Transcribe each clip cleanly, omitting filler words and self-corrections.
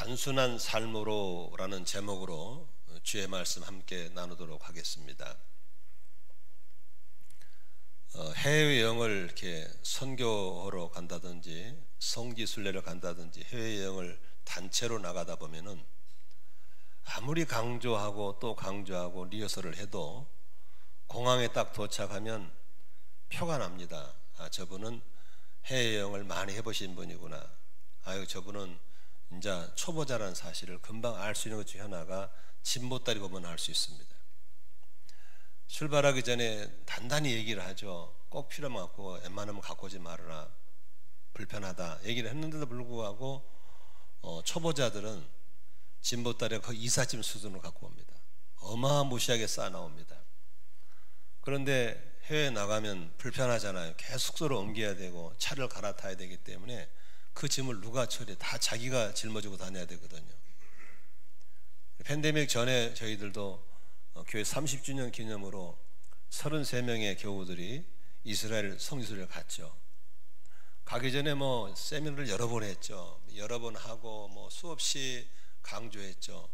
단순한 삶으로라는 제목으로 주의 말씀 함께 나누도록 하겠습니다. 해외여행을 이렇게 선교하러 간다든지 성지순례를 간다든지 해외여행을 단체로 나가다 보면은 아무리 강조하고 또 강조하고 리허설을 해도 공항에 딱 도착하면 표가 납니다. 아, 저분은 해외여행을 많이 해보신 분이구나. 아유, 저분은 이제 초보자라는 사실을 금방 알 수 있는 것 중 하나가 진보다리 보면 알 수 있습니다. 출발하기 전에 단단히 얘기를 하죠. 꼭 필요만 갖고 웬만하면 갖고 오지 말아라, 불편하다 얘기를 했는데도 불구하고 초보자들은 진보다리가 거의 이삿짐 수준으로 갖고 옵니다. 어마무시하게 쌓아 나옵니다. 그런데 해외에 나가면 불편하잖아요. 계속 숙소로 옮겨야 되고 차를 갈아타야 되기 때문에 그 짐을 누가 처리해? 다 자기가 짊어지고 다녀야 되거든요. 팬데믹 전에 저희들도 교회 30주년 기념으로 33명의 교우들이 이스라엘 성지순례를 갔죠. 가기 전에 뭐 세미나를 여러 번 했죠. 여러 번 하고 뭐 수없이 강조했죠.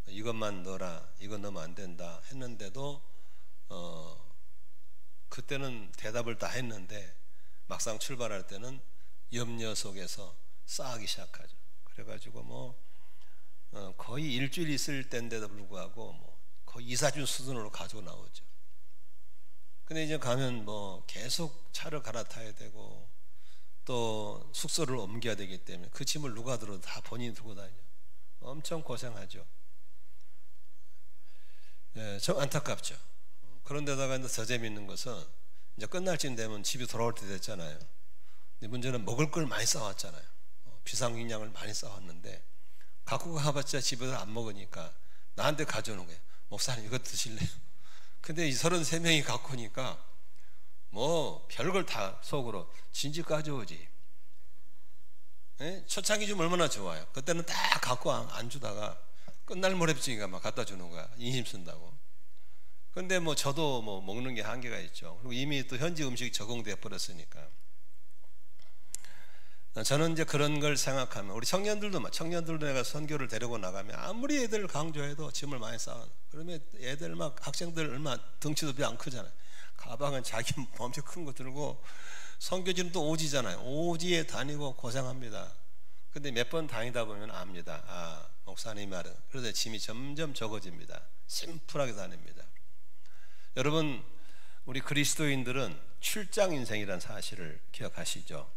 이것만 넣어라, 이건 넣으면 안 된다 했는데도 그때는 대답을 다 했는데 막상 출발할 때는 염려 속에서 쌓기 시작하죠. 그래가지고 뭐 거의 일주일 있을 때인데도 불구하고 뭐 거의 이사준 수준으로 가지고 나오죠. 근데 이제 가면 뭐 계속 차를 갈아타야 되고 또 숙소를 옮겨야 되기 때문에 그 짐을 누가 들어도 다 본인이 들고 다녀. 엄청 고생하죠. 네, 좀 안타깝죠. 그런데다가 더 재미있는 것은 이제 끝날 쯤 되면 집에 돌아올 때 됐잖아요. 근데 문제는 먹을 걸 많이 싸왔잖아요. 비상식량을 많이 싸왔는데 갖고 가봤자 집에서 안 먹으니까 나한테 가져오는 거예요. 목사님 이거 드실래요? 근데 이 33명이 갖고 오니까 뭐 별걸 다 속으로 진지 가져오지. 초창기 좀 얼마나 좋아요. 그때는 다 갖고 안 주다가 끝날 무렵쯤인가 막 갖다 주는 거야. 인심 쓴다고. 근데 뭐 저도 뭐 먹는 게 한계가 있죠. 그리고 이미 또 현지 음식이 적응돼 버렸으니까. 저는 이제 그런 걸 생각하면 우리 청년들도 내가 선교를 데리고 나가면 아무리 애들 강조해도 짐을 많이 쌓아. 그러면 애들 막 학생들 얼마 덩치도 별로 안 크잖아요. 가방은 자기 엄청 큰 거 들고 선교지는 또 오지잖아요. 오지에 다니고 고생합니다. 근데 몇 번 다니다 보면 압니다. 아, 목사님 말은. 그래서 짐이 점점 적어집니다. 심플하게 다닙니다. 여러분, 우리 그리스도인들은 출장 인생이라는 사실을 기억하시죠?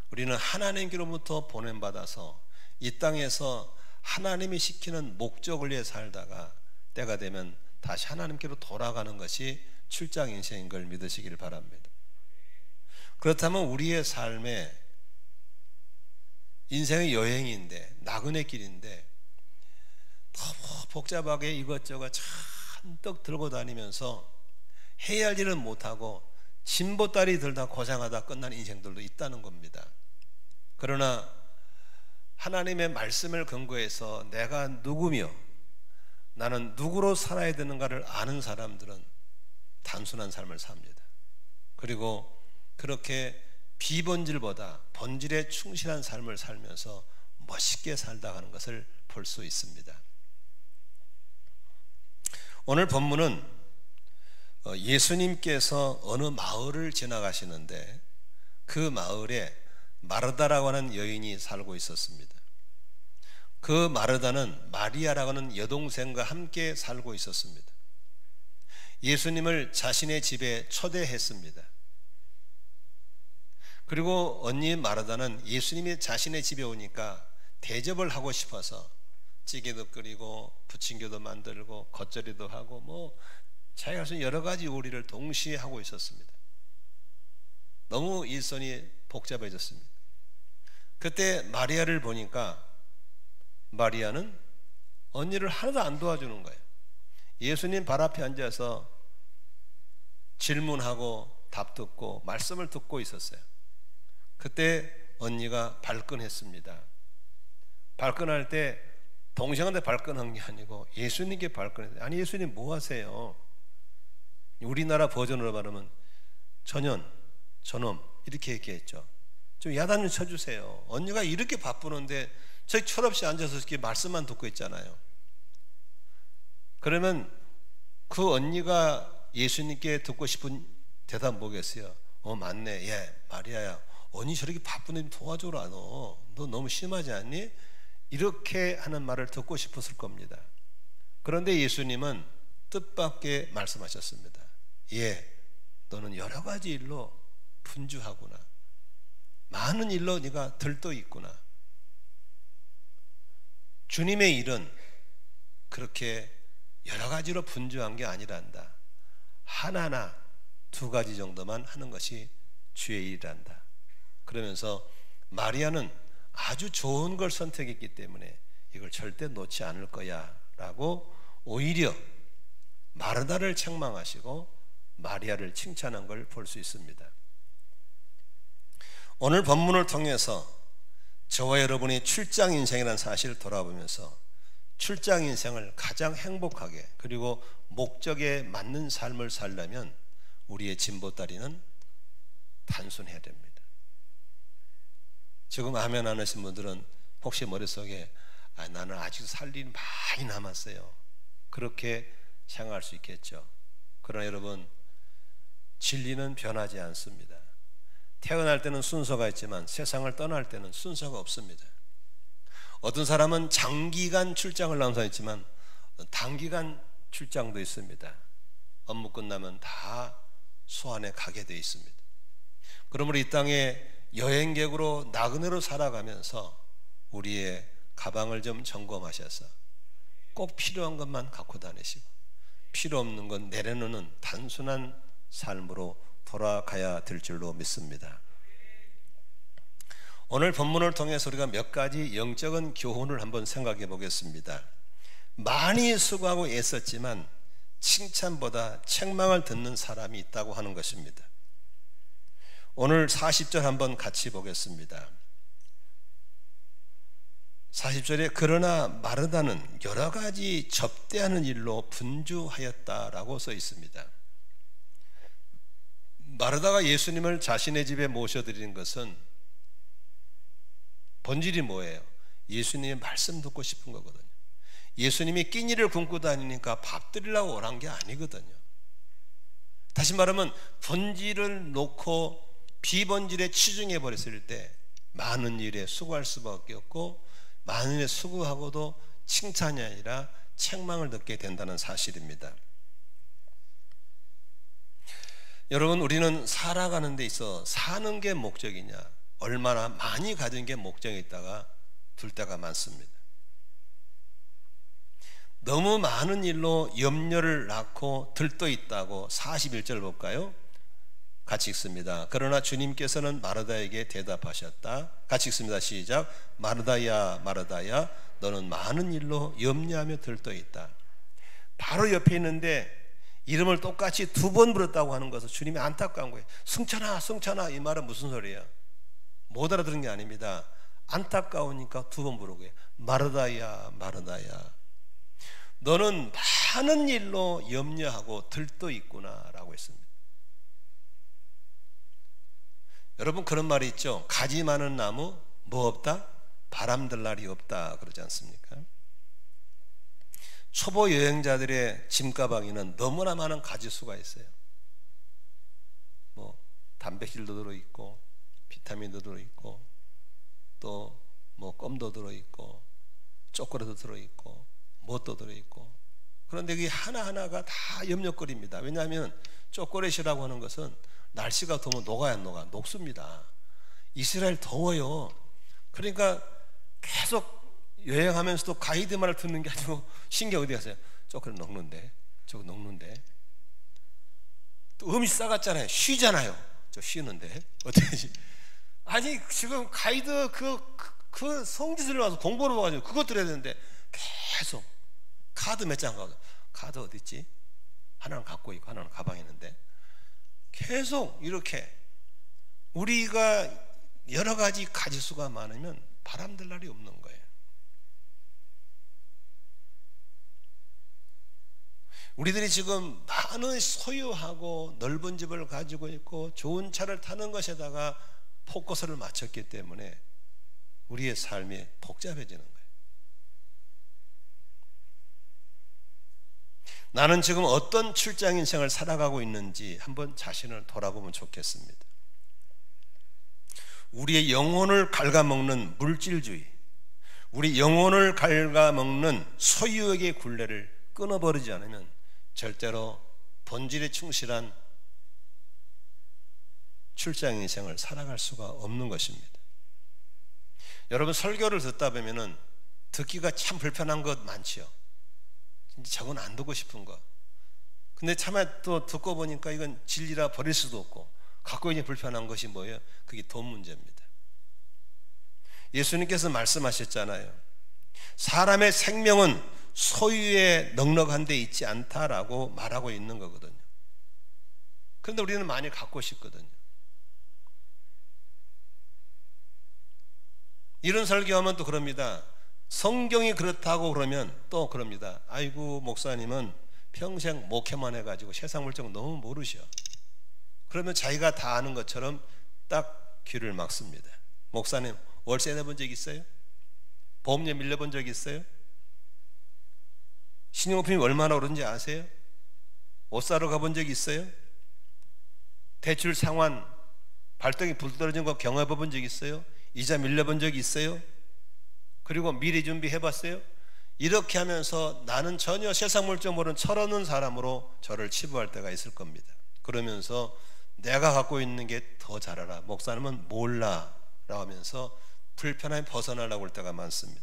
우리는 하나님께로부터 보냄받아서 이 땅에서 하나님이 시키는 목적을 위해 살다가 때가 되면 다시 하나님께로 돌아가는 것이 출장 인생인 걸 믿으시길 바랍니다. 그렇다면 우리의 삶에 인생의 여행인데 나그네 길인데 너무 복잡하게 이것저것 잔뜩 들고 다니면서 해야 할 일은 못하고 진보다리 들다 고생하다 끝난 인생들도 있다는 겁니다. 그러나 하나님의 말씀을 근거해서 내가 누구며 나는 누구로 살아야 되는가를 아는 사람들은 단순한 삶을 삽니다. 그리고 그렇게 비본질보다 본질에 충실한 삶을 살면서 멋있게 살다 가는 것을 볼 수 있습니다. 오늘 본문은 예수님께서 어느 마을을 지나가시는데 그 마을에 마르다라고 하는 여인이 살고 있었습니다. 그 마르다는 마리아라고 하는 여동생과 함께 살고 있었습니다. 예수님을 자신의 집에 초대했습니다. 그리고 언니 마르다는 예수님이 자신의 집에 오니까 대접을 하고 싶어서 찌개도 끓이고 부침개도 만들고 겉절이도 하고 뭐 자기가 할 수 있는 여러 가지 요리를 동시에 하고 있었습니다. 너무 일손이 복잡해졌습니다. 그때 마리아를 보니까 마리아는 언니를 하나도 안 도와주는 거예요. 예수님 발 앞에 앉아서 질문하고 답 듣고 말씀을 듣고 있었어요. 그때 언니가 발끈했습니다. 발끈할 때 동생한테 발끈한 게 아니고 예수님께 발끈했어요. 아니 예수님 뭐 하세요? 우리나라 버전으로 말하면 전현, 저놈 이렇게 얘기했죠. 좀 야단 좀 쳐주세요. 언니가 이렇게 바쁘는데 저희 철없이 앉아서 이렇게 말씀만 듣고 있잖아요. 그러면 그 언니가 예수님께 듣고 싶은 대답 뭐겠어요? 맞네. 예, 마리아야. 언니 저렇게 바쁜데 도와주러 안 와. 너 너무 심하지 않니? 이렇게 하는 말을 듣고 싶었을 겁니다. 그런데 예수님은 뜻밖의 말씀하셨습니다. 예, 너는 여러 가지 일로 분주하구나. 많은 일로 네가 들떠 있구나. 주님의 일은 그렇게 여러 가지로 분주한 게 아니란다. 하나나 두 가지 정도만 하는 것이 주의 일이란다. 그러면서 마리아는 아주 좋은 걸 선택했기 때문에 이걸 절대 놓지 않을 거야 라고 오히려 마르다를 책망하시고 마리아를 칭찬한 걸 볼 수 있습니다. 오늘 본문을 통해서 저와 여러분이 출장 인생이라는 사실을 돌아보면서 출장 인생을 가장 행복하게 그리고 목적에 맞는 삶을 살려면 우리의 진보다리는 단순해야 됩니다. 지금 아멘 안 하신 분들은 혹시 머릿속에 나는 아직 살 일이 많이 남았어요, 그렇게 생각할 수 있겠죠. 그러나 여러분, 진리는 변하지 않습니다. 태어날 때는 순서가 있지만 세상을 떠날 때는 순서가 없습니다. 어떤 사람은 장기간 출장을 나온 사람이 있지만 단기간 출장도 있습니다. 업무 끝나면 다 소환에 가게 되어 있습니다. 그러므로 이 땅에 여행객으로 나그네로 살아가면서 우리의 가방을 좀 점검하셔서 꼭 필요한 것만 갖고 다니시고 필요 없는 건 내려놓는 단순한 삶으로 돌아가야 될 줄로 믿습니다. 오늘 본문을 통해서 우리가 몇 가지 영적인 교훈을 한번 생각해 보겠습니다. 많이 수고하고 애썼지만 칭찬보다 책망을 듣는 사람이 있다고 하는 것입니다. 오늘 40절 한번 같이 보겠습니다. 40절에 그러나 마르다는 여러 가지 접대하는 일로 분주하였다라고 써 있습니다. 마르다가 예수님을 자신의 집에 모셔드리는 것은 본질이 뭐예요? 예수님의 말씀 듣고 싶은 거거든요. 예수님이 끼니를 굶고 다니니까 밥 드리려고 오란 게 아니거든요. 다시 말하면 본질을 놓고 비본질에 치중해 버렸을 때 많은 일에 수고할 수밖에 없고 많은 일에 수고하고도 칭찬이 아니라 책망을 듣게 된다는 사실입니다. 여러분, 우리는 살아가는 데 있어 사는 게 목적이냐 얼마나 많이 가진 게 목적이 있다가 둘 때가 많습니다. 너무 많은 일로 염려를 낳고 들떠 있다고 41절 볼까요? 같이 읽습니다. 그러나 주님께서는 마르다에게 대답하셨다. 같이 읽습니다. 시작. 마르다야 마르다야 너는 많은 일로 염려하며 들떠 있다. 바로 옆에 있는데 이름을 똑같이 두 번 부르었다고 하는 것은 주님이 안타까운 거예요. 승천아 승천아, 이 말은 무슨 소리예요? 못 알아들은 게 아닙니다. 안타까우니까 두 번 부르고 마르다야 마르다야 너는 많은 일로 염려하고 들떠 있구나 라고 했습니다. 여러분, 그런 말이 있죠. 가지 많은 나무 뭐 없다? 바람 들 날이 없다 그러지 않습니까? 초보 여행자들의 짐가방에는 너무나 많은 가지수가 있어요. 뭐 단백질도 들어있고 비타민도 들어있고 또 뭐 껌도 들어있고 초콜릿도 들어있고 뭣도 들어있고. 그런데 이 하나하나가 다 염려거리입니다. 왜냐하면 초콜릿이라고 하는 것은 날씨가 더우면 녹아야 안 녹아? 녹습니다. 이스라엘 더워요. 그러니까 계속 여행하면서도 가이드 말을 듣는 게 아니고 신경 어디 가세요? 초콜릿 녹는데 저거 녹는데 또 음식 싸갔잖아요. 쉬잖아요. 저 쉬는데 어떻게 아니 지금 가이드 그 성지순례 와서 공부를 봐가지고 그것 들어야 되는데 계속 카드 몇 장 가고 카드 어디 있지? 하나는 갖고 있고 하나는 가방에 있는데 계속 이렇게 우리가 여러 가지 가지수가 많으면 바람들 날이 없는 거예요. 우리들이 지금 많은 소유하고 넓은 집을 가지고 있고 좋은 차를 타는 것에다가 포커스를 맞췄기 때문에 우리의 삶이 복잡해지는 거예요. 나는 지금 어떤 출장 인생을 살아가고 있는지 한번 자신을 돌아보면 좋겠습니다. 우리의 영혼을 갉아먹는 물질주의, 우리 영혼을 갉아먹는 소유욕의 굴레를 끊어버리지 않으면 절대로 본질에 충실한 출장 인생을 살아갈 수가 없는 것입니다. 여러분, 설교를 듣다 보면은 듣기가 참 불편한 것 많지요. 저건 안 듣고 싶은 거. 근데 차마 또 듣고 보니까 이건 진리라 버릴 수도 없고, 갖고 있는 불편한 것이 뭐예요? 그게 돈 문제입니다. 예수님께서 말씀하셨잖아요. 사람의 생명은 소유에 넉넉한 데 있지 않다라고 말하고 있는 거거든요. 그런데 우리는 많이 갖고 싶거든요. 이런 설교하면 또 그럽니다. 성경이 그렇다고 그러면 또 그럽니다. 아이고, 목사님은 평생 목회만 해가지고 세상 물정 너무 모르셔. 그러면 자기가 다 아는 것처럼 딱 귀를 막습니다. 목사님, 월세 내본 적 있어요? 보험료 밀려본 적 있어요? 신용품이 얼마나 오른지 아세요? 옷 사러 가본 적 있어요? 대출 상환 발등에 불 떨어진 거 경험해 본 적 있어요? 이자 밀려본 적 있어요? 그리고 미리 준비해 봤어요? 이렇게 하면서 나는 전혀 세상 물정 모르는 철없는 사람으로 저를 치부할 때가 있을 겁니다. 그러면서 내가 갖고 있는 게 더 잘 알아, 목사님은 몰라 라고 하면서 불편함에 벗어나려고 할 때가 많습니다.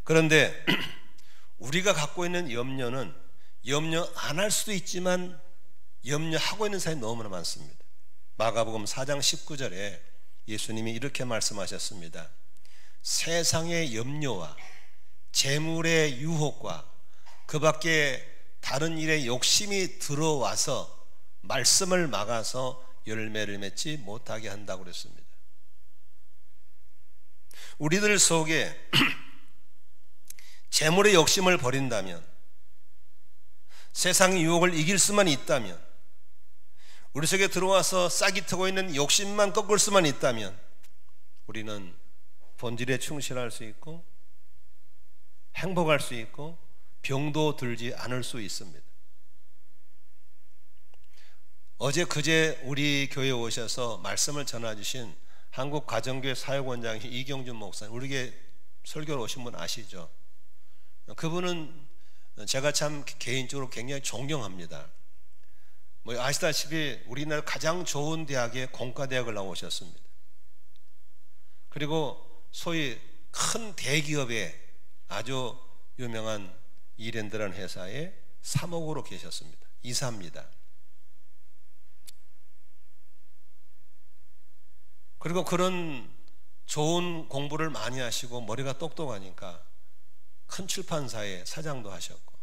그런데 우리가 갖고 있는 염려는 염려 안 할 수도 있지만 염려하고 있는 사람이 너무나 많습니다. 마가복음 4장 19절에 예수님이 이렇게 말씀하셨습니다. 세상의 염려와 재물의 유혹과 그 밖에 다른 일에 욕심이 들어와서 말씀을 막아서 열매를 맺지 못하게 한다고 그랬습니다. 우리들 속에 재물의 욕심을 버린다면, 세상의 유혹을 이길 수만 있다면, 우리 속에 들어와서 싹이 트고 있는 욕심만 꺾을 수만 있다면 우리는 본질에 충실할 수 있고 행복할 수 있고 병도 들지 않을 수 있습니다. 어제 그제 우리 교회에 오셔서 말씀을 전해주신 한국가정교회 사역원장이신 이경준 목사님, 우리에게 설교를 오신 분 아시죠? 그분은 제가 참 개인적으로 굉장히 존경합니다. 뭐 아시다시피 우리나라 가장 좋은 대학에 공과대학을 나오셨습니다. 그리고 소위 큰 대기업의 아주 유명한 이랜드라는 회사에 사목으로 계셨습니다. 이사입니다. 그리고 그런 좋은 공부를 많이 하시고 머리가 똑똑하니까 큰 출판사의 사장도 하셨고,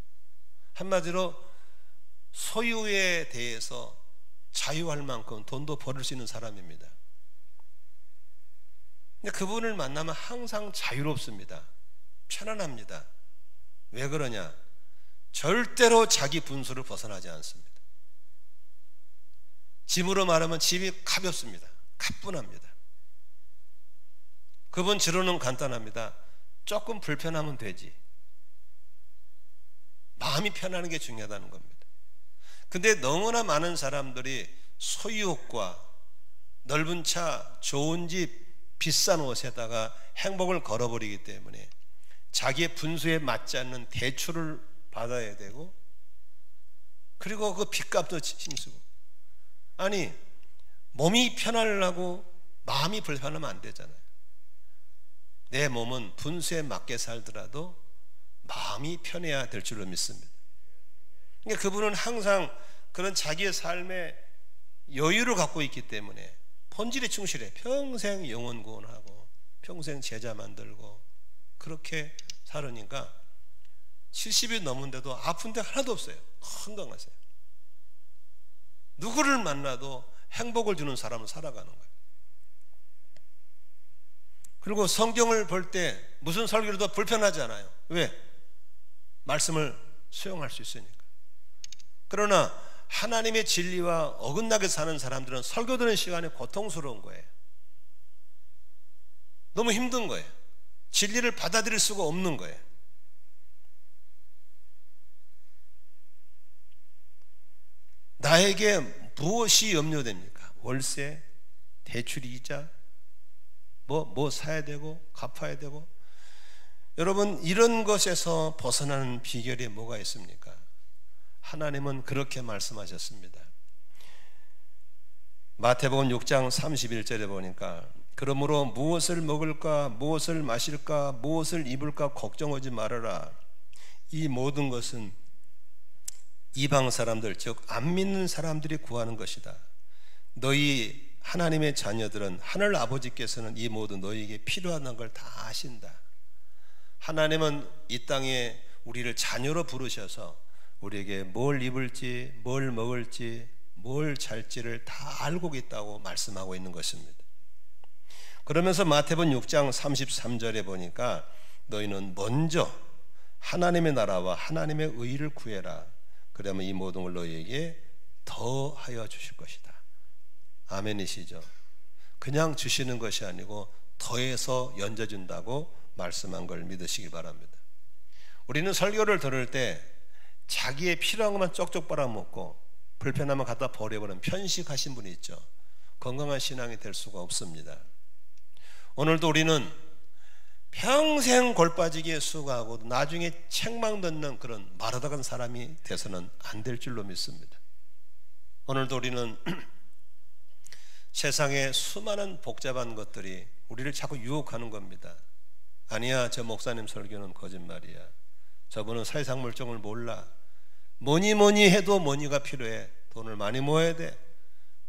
한마디로 소유에 대해서 자유할 만큼 돈도 벌을 수 있는 사람입니다. 근데 그분을 만나면 항상 자유롭습니다. 편안합니다. 왜 그러냐? 절대로 자기 분수를 벗어나지 않습니다. 집으로 말하면 집이 가볍습니다. 가뿐합니다. 그분 지론은 간단합니다. 조금 불편하면 되지. 마음이 편하는 게 중요하다는 겁니다. 근데 너무나 많은 사람들이 소유욕과 넓은 차, 좋은 집, 비싼 옷에다가 행복을 걸어버리기 때문에 자기의 분수에 맞지 않는 대출을 받아야 되고, 그리고 그 빚값도 힘쓰고. 아니, 몸이 편하려고 마음이 불편하면 안 되잖아요. 내 몸은 분수에 맞게 살더라도 마음이 편해야 될 줄로 믿습니다. 그러니까 그분은 항상 그런 자기의 삶에 여유를 갖고 있기 때문에 본질에 충실해. 평생 영혼 구원하고 평생 제자 만들고 그렇게 살으니까 70이 넘은데도 아픈 데 하나도 없어요. 건강하세요. 누구를 만나도 행복을 주는 사람은 살아가는 거예요. 그리고 성경을 볼 때 무슨 설교를 더 불편하지 않아요. 왜? 말씀을 수용할 수 있으니까. 그러나 하나님의 진리와 어긋나게 사는 사람들은 설교 듣는 시간이 고통스러운 거예요. 너무 힘든 거예요. 진리를 받아들일 수가 없는 거예요. 나에게 무엇이 염려됩니까? 월세, 대출 이자, 뭐 사야 되고 갚아야 되고. 여러분, 이런 것에서 벗어나는 비결이 뭐가 있습니까? 하나님은 그렇게 말씀하셨습니다. 마태복음 6장 31절에 보니까 그러므로 무엇을 먹을까, 무엇을 마실까, 무엇을 입을까 걱정하지 말아라. 이 모든 것은 이방 사람들, 즉 안 믿는 사람들이 구하는 것이다. 너희 하나님의 자녀들은 하늘 아버지께서는 이 모든 너희에게 필요한 걸 다 아신다. 하나님은 이 땅에 우리를 자녀로 부르셔서 우리에게 뭘 입을지, 뭘 먹을지, 뭘 잘지를 다 알고 있다고 말씀하고 있는 것입니다. 그러면서 마태복음 6장 33절에 보니까 너희는 먼저 하나님의 나라와 하나님의 의를 구해라. 그러면 이 모든 걸 너희에게 더하여 주실 것이다. 아멘이시죠? 그냥 주시는 것이 아니고 더해서 연져준다고 말씀한 걸 믿으시기 바랍니다. 우리는 설교를 들을 때 자기의 필요한 것만 쪽쪽 빨아먹고 불편하면 갖다 버려버리는 편식하신 분이 있죠. 건강한 신앙이 될 수가 없습니다. 오늘도 우리는 평생 골 빠지게 수고하고 나중에 책망 듣는 그런 마르다간 사람이 돼서는 안 될 줄로 믿습니다. 오늘도 우리는 세상에 수많은 복잡한 것들이 우리를 자꾸 유혹하는 겁니다. 아니야, 저 목사님 설교는 거짓말이야. 저분은 세상 물정을 몰라. 뭐니 해도 뭐니가 필요해. 돈을 많이 모아야 돼.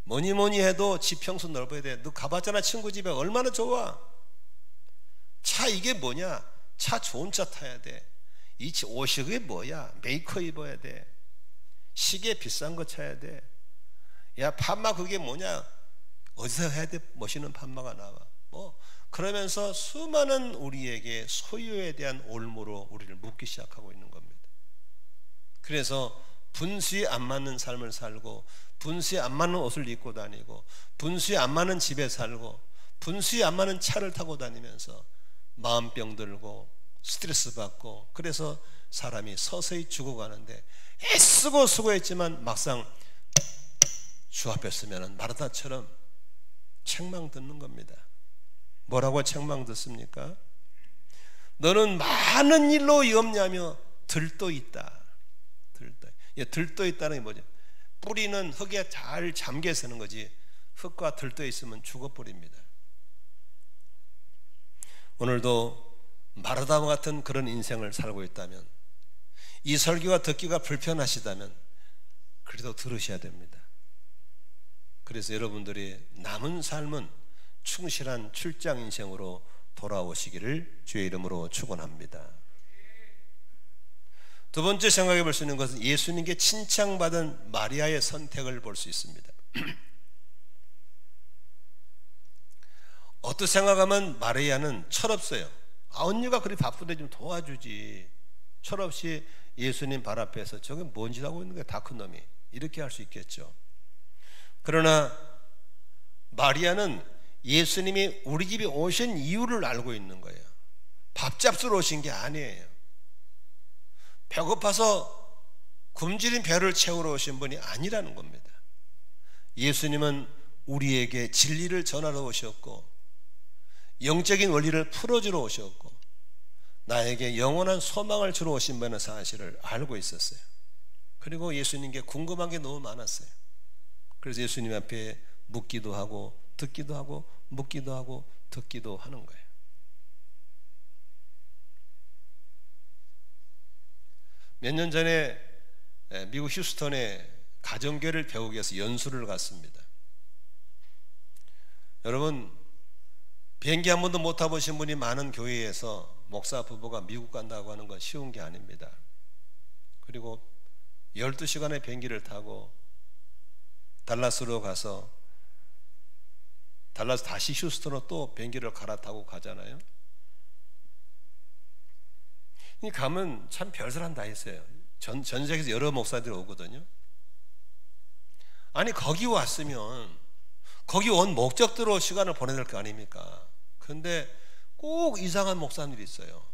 뭐니 해도 집 평수 넓어야 돼. 너 가봤잖아, 친구 집에. 얼마나 좋아. 차 이게 뭐냐? 차 좋은 차 타야 돼. 이 옷이 그게 뭐야? 메이커 입어야 돼. 시계 비싼 거 차야 돼. 야, 판마 그게 뭐냐? 어디서 해야 돼? 멋있는 판마가 나와. 뭐 그러면서 수많은 우리에게 소유에 대한 올무로 우리를 묶기 시작하고 있는 겁니다. 그래서 분수에 안 맞는 삶을 살고, 분수에 안 맞는 옷을 입고 다니고, 분수에 안 맞는 집에 살고, 분수에 안 맞는 차를 타고 다니면서 마음병 들고 스트레스 받고, 그래서 사람이 서서히 죽어가는데, 애쓰고 수고했지만 막상 주 앞에 서면 마르다처럼 책망 듣는 겁니다. 뭐라고 책망 듣습니까? 너는 많은 일로 염려하며 들떠 있다. 들떠 있다는 게 뭐죠? 뿌리는 흙에 잘 잠겨 서는 거지, 흙과 들떠 있으면 죽어버립니다. 오늘도 마르다와 같은 그런 인생을 살고 있다면, 이 설교가 듣기가 불편하시다면 그래도 들으셔야 됩니다. 그래서 여러분들이 남은 삶은 충실한 출장 인생으로 돌아오시기를 주의 이름으로 축원합니다. 두 번째 생각해 볼 수 있는 것은 예수님께 칭찬받은 마리아의 선택을 볼 수 있습니다. 어떻게 생각하면 마리아는 철없어요. 언니가 그리 바쁜데 좀 도와주지. 철없이 예수님 발 앞에서 저게 뭔 짓 하고 있는 거야, 다 큰 놈이. 이렇게 할 수 있겠죠. 그러나 마리아는 예수님이 우리 집에 오신 이유를 알고 있는 거예요. 밥 잡수러 오신 게 아니에요. 배고파서 굶주린 배를 채우러 오신 분이 아니라는 겁니다. 예수님은 우리에게 진리를 전하러 오셨고, 영적인 원리를 풀어주러 오셨고, 나에게 영원한 소망을 주러 오신 분의 사실을 알고 있었어요. 그리고 예수님께 궁금한 게 너무 많았어요. 그래서 예수님 앞에 묻기도 하고 듣기도 하고 묻기도 하고 듣기도 하는 거예요. 몇 년 전에 미국 휴스턴에 가정교회를 배우기 위해서 연수를 갔습니다. 여러분, 비행기 한 번도 못 타보신 분이 많은 교회에서 목사 부부가 미국 간다고 하는 건 쉬운 게 아닙니다. 그리고 12시간의 비행기를 타고 달라스로 가서 달라스 다시 휴스턴으로 또 비행기를 갈아타고 가잖아요. 가면 참 별소리 다 있어요. 전 세계에서 여러 목사들이 오거든요. 아니, 거기 왔으면 거기 온 목적대로 시간을 보내야 될 거 아닙니까? 그런데 꼭 이상한 목사님들이 있어요.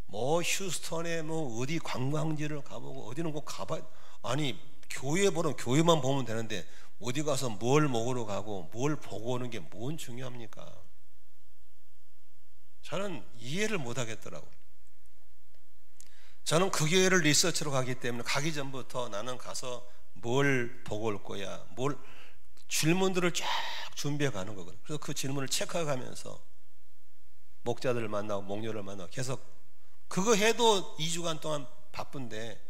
뭐 휴스턴에 뭐 어디 관광지를 가보고 어디는 꼭 가봐. 아니 교회 보면 교회만 보면 되는데 어디 가서 뭘 먹으러 가고 뭘 보고 오는 게 뭔 중요합니까? 저는 이해를 못 하겠더라고요. 저는 그 교회를 리서치로 가기 때문에 가기 전부터 나는 가서 뭘 보고 올 거야, 뭘 질문들을 쫙 준비해 가는 거거든요. 그래서 그 질문을 체크해 가면서 목자들을 만나고 목녀를 만나고 계속 그거 해도 2주간 동안 바쁜데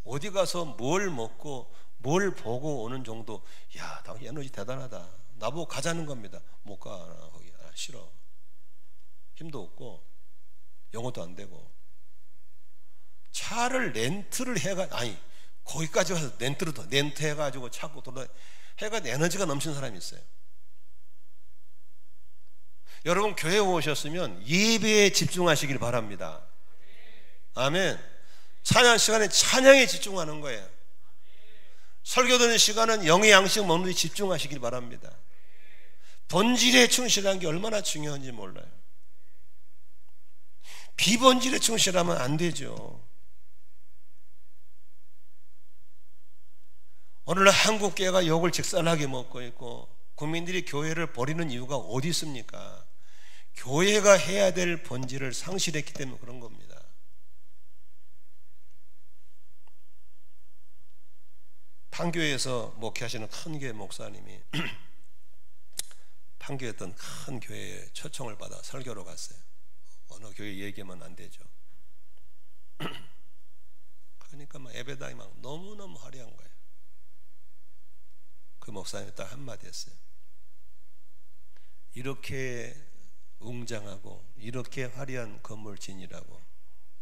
어디 가서 뭘 먹고 뭘 보고 오는 정도, 야, 나 에너지 대단하다. 나보고 가자는 겁니다. 못 가, 거기. 싫어. 힘도 없고 영어도 안 되고. 차를 렌트를 해가, 아니 거기까지 가서 렌트 해가지고 찾고 돌아 해가 에너지가 넘치는 사람이 있어요. 여러분 교회 오셨으면 예배에 집중하시길 바랍니다. 아멘. 찬양 시간에 찬양에 집중하는 거예요. 설교 듣는 시간은 영의 양식 먹는 데 집중하시길 바랍니다. 본질에 충실한 게 얼마나 중요한지 몰라요. 비본질에 충실하면 안 되죠. 오늘날 한국교회가 욕을 직살하게 먹고 있고 국민들이 교회를 버리는 이유가 어디 있습니까? 교회가 해야 될 본질을 상실했기 때문에 그런 겁니다. 판교에서 목회하시는 큰 교회 목사님이 판교에 있던 큰 교회에 초청을 받아 설교로 갔어요. 어느 교회 얘기하면 안 되죠. 그러니까 막 예배당이 막 너무너무 화려한 거예요. 그 목사님이 딱 한마디 했어요. 이렇게 웅장하고 이렇게 화려한 건물 진이라고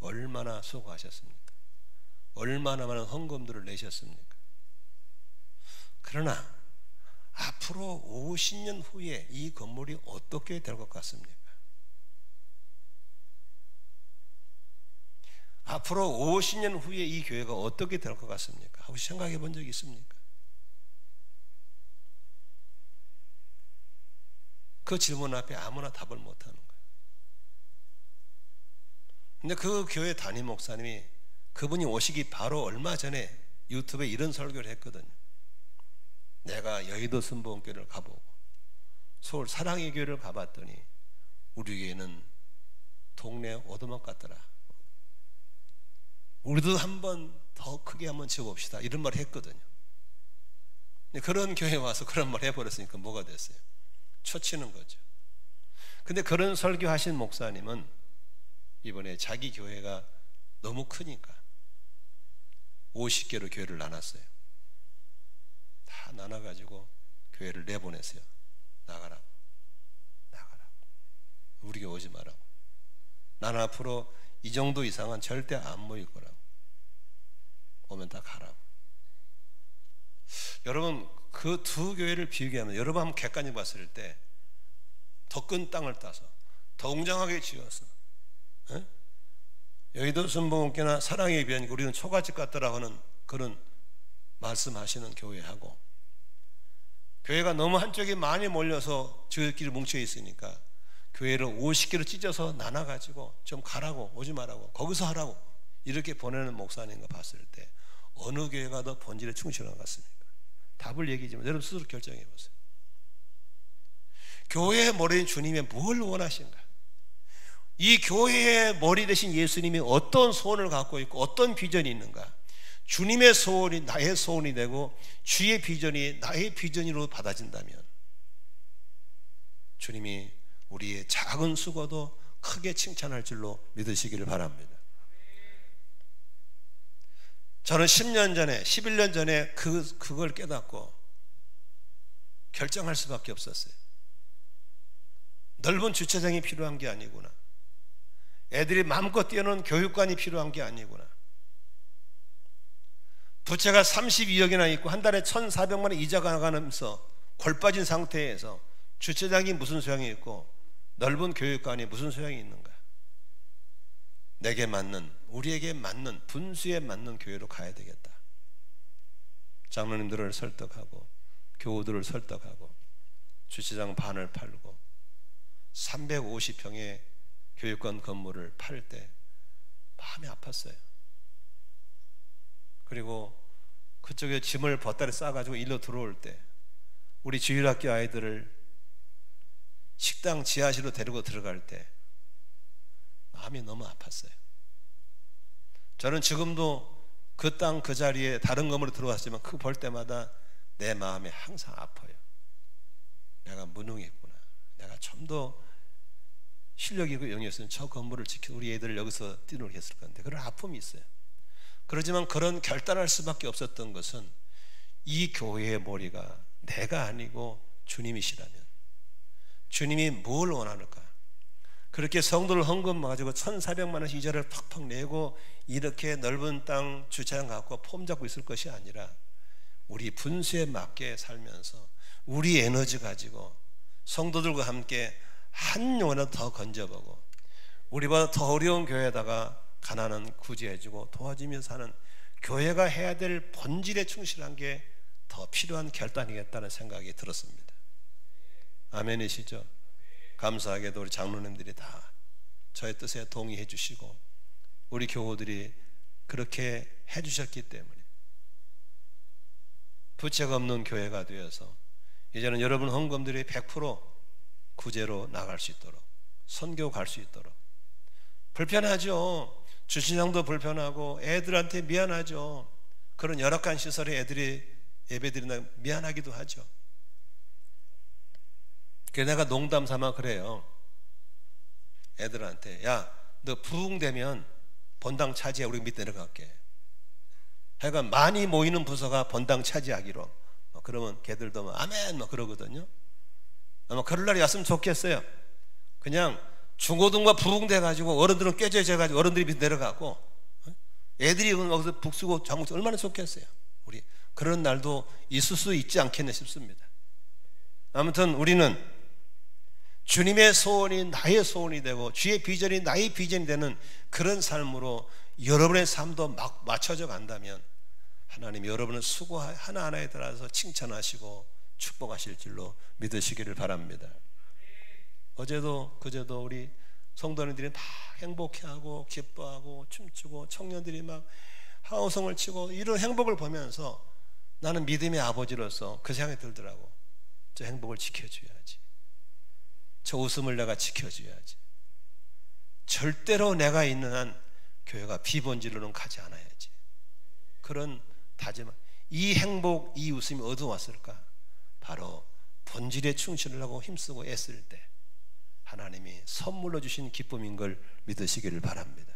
얼마나 수고하셨습니까? 얼마나 많은 헌금들을 내셨습니까? 그러나 앞으로 50년 후에 이 건물이 어떻게 될 것 같습니까? 앞으로 50년 후에 이 교회가 어떻게 될 것 같습니까? 하고 생각해 본 적이 있습니까? 그 질문 앞에 아무나 답을 못 하는 거예요. 근데 그 교회 담임 목사님이 그분이 오시기 바로 얼마 전에 유튜브에 이런 설교를 했거든요. 내가 여의도 순복음교회를 가보고 서울 사랑의 교회를 가봤더니 우리 교회는 동네 오두막 같더라. 우리도 한번 더 크게 한번 지어봅시다. 이런 말을 했거든요. 근데 그런 교회에 와서 그런 말 해버렸으니까 뭐가 됐어요? 초치는 거죠. 근데 그런 설교하신 목사님은 이번에 자기 교회가 너무 크니까 50개로 교회를 나눴어요. 다 나눠가지고 교회를 내보냈어요. 나가라고. 우리 교회 오지 말라고. 나는 앞으로 이 정도 이상은 절대 안 모일 거라고. 오면 다 가라고. 여러분 그 두 교회를 비교하면 여러분 한번 객관적으로 봤을 때 더 큰 땅을 따서 더 웅장하게 지어서 여의도 순복음교회나 사랑의 교회 우리는 초가집 같더라 하는 그런 말씀하시는 교회하고 교회가 너무 한쪽에 많이 몰려서 저희끼리 뭉쳐 있으니까 교회를 50개로 찢어서 나눠가지고 좀 가라고 오지 말라고 거기서 하라고 이렇게 보내는 목사님과 봤을 때 어느 교회가 더 본질에 충실한 것 같습니까? 답을 얘기하지만 여러분 스스로 결정해 보세요. 교회의 머리인 주님이 뭘 원하신가? 이 교회의 머리 대신 예수님이 어떤 소원을 갖고 있고 어떤 비전이 있는가? 주님의 소원이 나의 소원이 되고 주의 비전이 나의 비전으로 받아진다면 주님이 우리의 작은 수고도 크게 칭찬할 줄로 믿으시기를 바랍니다. 저는 10년 전에 11년 전에 그걸 깨닫고 결정할 수밖에 없었어요. 넓은 주차장이 필요한 게 아니구나. 애들이 마음껏 뛰어노는 교육관이 필요한 게 아니구나. 부채가 32억이나 있고 한 달에 1,400만 원 이자가 나가면서 골 빠진 상태에서 주차장이 무슨 소용이 있고 넓은 교육관이 무슨 소용이 있는가? 내게 맞는, 우리에게 맞는, 분수에 맞는 교회로 가야 되겠다. 장로님들을 설득하고 교우들을 설득하고 주차장 반을 팔고 350평의 교육권 건물을 팔 때 마음이 아팠어요. 그리고 그쪽에 짐을 보따리 싸가지고 일로 들어올 때 우리 주일학교 아이들을 식당 지하실로 데리고 들어갈 때 마음이 너무 아팠어요. 저는 지금도 그 땅 그 자리에 다른 건물로 들어왔지만 그거 볼 때마다 내 마음이 항상 아파요. 내가 무능했구나. 내가 좀 더 실력이 있고 영이었으면 저 건물을 지켜 우리 애들을 여기서 뛰놀게 했을 건데 그런 아픔이 있어요. 그러지만 그런 결단할 수밖에 없었던 것은 이 교회의 머리가 내가 아니고 주님이시라면 주님이 뭘 원하는가? 그렇게 성도를 헌금 가지고 1,400만 원씩 이자를 팍팍 내고 이렇게 넓은 땅 주차장 갖고 폼 잡고 있을 것이 아니라 우리 분수에 맞게 살면서 우리 에너지 가지고 성도들과 함께 한 영혼을 더 건져보고 우리보다 더 어려운 교회에다가 가난은 구제해주고 도와주며 사는 교회가 해야 될 본질에 충실한 게 더 필요한 결단이겠다는 생각이 들었습니다. 아멘이시죠? 감사하게도 우리 장로님들이 다 저의 뜻에 동의해 주시고 우리 교우들이 그렇게 해 주셨기 때문에 부채가 없는 교회가 되어서 이제는 여러분 헌금들이 100% 구제로 나갈 수 있도록 선교 갈 수 있도록. 불편하죠. 주차장도 불편하고 애들한테 미안하죠. 그런 열악한 시설에 애들이 예배드린다 미안하기도 하죠. 그래서 내가 농담 삼아 그래요. 애들한테 야, 너 부흥되면 본당 차지해. 우리 밑에 내려갈게. 하여간 많이 모이는 부서가 본당 차지하기로. 그러면 걔들도 아멘 그러거든요. 아마 그럴 날이 왔으면 좋겠어요. 그냥 중고등과 부흥돼 가지고 어른들은 깨져져 가지고 어른들이 밑에 내려가고 애들이 거기서 북수고 장국 얼마나 좋겠어요. 우리 그런 날도 있을 수 있지 않겠나 싶습니다. 아무튼 우리는 주님의 소원이 나의 소원이 되고 주의 비전이 나의 비전이 되는 그런 삶으로 여러분의 삶도 막 맞춰져 간다면 하나님 여러분의 수고 하나하나에 따라서 칭찬하시고 축복하실 줄로 믿으시기를 바랍니다. 어제도 그제도 우리 성도님들이 막 행복해하고 기뻐하고 춤추고 청년들이 막 하우성을 치고 이런 행복을 보면서 나는 믿음의 아버지로서 그 생각이 들더라고. 저 행복을 지켜줘야지. 저 웃음을 내가 지켜줘야지. 절대로 내가 있는 한 교회가 비본질로는 가지 않아야지. 그런 다짐. 이 행복, 이 웃음이 어디서 왔을까? 바로 본질에 충실을 하고 힘쓰고 애쓸 때 하나님이 선물로 주신 기쁨인 걸 믿으시기를 바랍니다.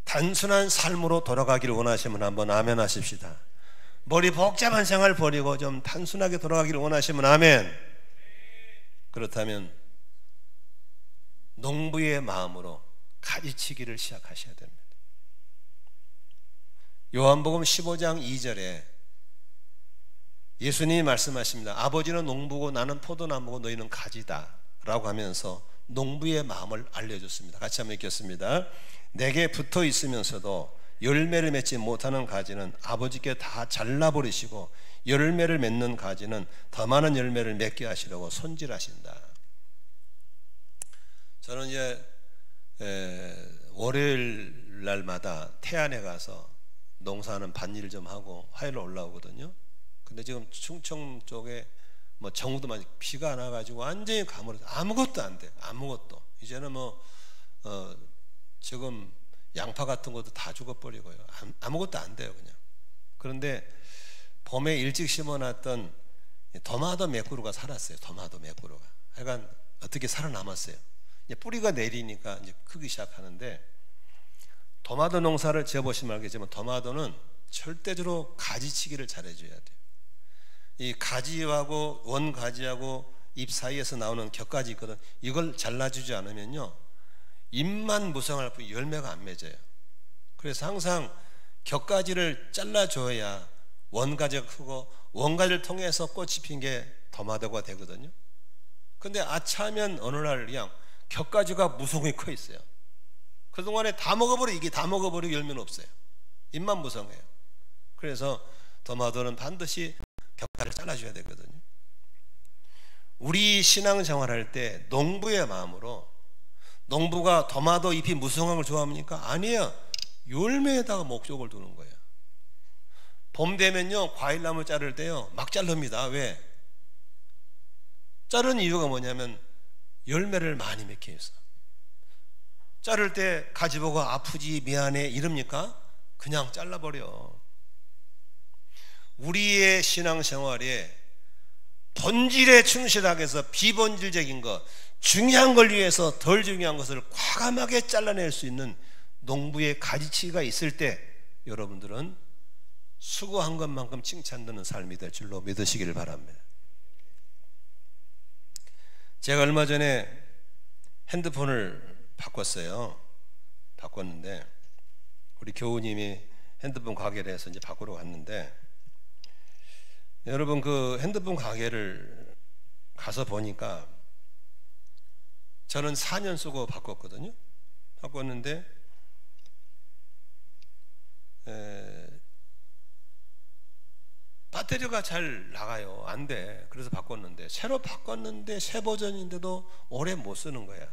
단순한 삶으로 돌아가기를 원하시면 한번 아멘 하십시다. 머리 복잡한 생활 버리고 좀 단순하게 돌아가기를 원하시면 아멘. 그렇다면 농부의 마음으로 가지치기를 시작하셔야 됩니다. 요한복음 15장 2절에 예수님이 말씀하십니다. 아버지는 농부고 나는 포도나무고 너희는 가지다 라고 하면서 농부의 마음을 알려줬습니다. 같이 한번 읽겠습니다. 내게 붙어 있으면서도 열매를 맺지 못하는 가지는 아버지께 다 잘라버리시고 열매를 맺는 가지는 더 많은 열매를 맺게 하시려고 손질하신다. 저는 이제 월요일 날마다 태안에 가서 농사하는 밭일 좀 하고 화요일로 올라오거든요. 근데 지금 충청 쪽에 뭐 정우도 비가 안 와가지고 완전히 가물어서 아무것도 안 돼. 아무것도. 이제는 지금 양파 같은 것도 다 죽어버리고요. 아무것도 안 돼요, 그냥. 그런데 봄에 일찍 심어놨던 토마토 맥구루가 살았어요. 토마토 맥구루가. 하여간 어떻게 살아남았어요. 이제 뿌리가 내리니까 이제 크기 시작하는데 토마토 농사를 지어보시면 알겠지만 토마토는 절대적으로 가지치기를 잘해줘야 돼요. 이 가지하고 원가지하고 잎 사이에서 나오는 격가지 있거든. 이걸 잘라주지 않으면요 잎만 무성할 뿐 열매가 안 맺어요. 그래서 항상 격가지를 잘라줘야 원가지가 크고 원가지를 통해서 꽃이 핀 게 토마토가 되거든요. 근데 아차하면 어느 날 그냥 격가지가 무성히 커 있어요. 그동안에 다 먹어버리고 이게 다 먹어버리고 열매는 없어요. 잎만 무성해요. 그래서 도마도는 반드시 벽다를 잘라줘야 되거든요. 우리 신앙생활할 때 농부의 마음으로, 농부가 도마도 잎이 무성한 걸 좋아합니까? 아니에요. 열매에다가 목적을 두는 거예요. 봄 되면요, 과일나무 자를 때요 막 자릅니다. 왜? 자르는 이유가 뭐냐면 열매를 많이 맺기 위해서. 자를 때 가지 보고 아프지 미안해 이럽니까? 그냥 잘라버려. 우리의 신앙생활에 본질에 충실하게 해서 비본질적인 것, 중요한 걸 위해서 덜 중요한 것을 과감하게 잘라낼 수 있는 농부의 가지치기가 있을 때 여러분들은 수고한 것만큼 칭찬되는 삶이 될 줄로 믿으시기를 바랍니다. 제가 얼마 전에 핸드폰을 바꿨어요. 바꿨는데 우리 교우님이 핸드폰 가게를 해서 이제 바꾸러 갔는데, 여러분 그 핸드폰 가게를 가서 보니까 저는 4년 쓰고 바꿨거든요. 바꿨는데 배터리가 잘 나가요. 안 돼. 그래서 바꿨는데, 새로 바꿨는데 새 버전인데도 오래 못 쓰는 거야.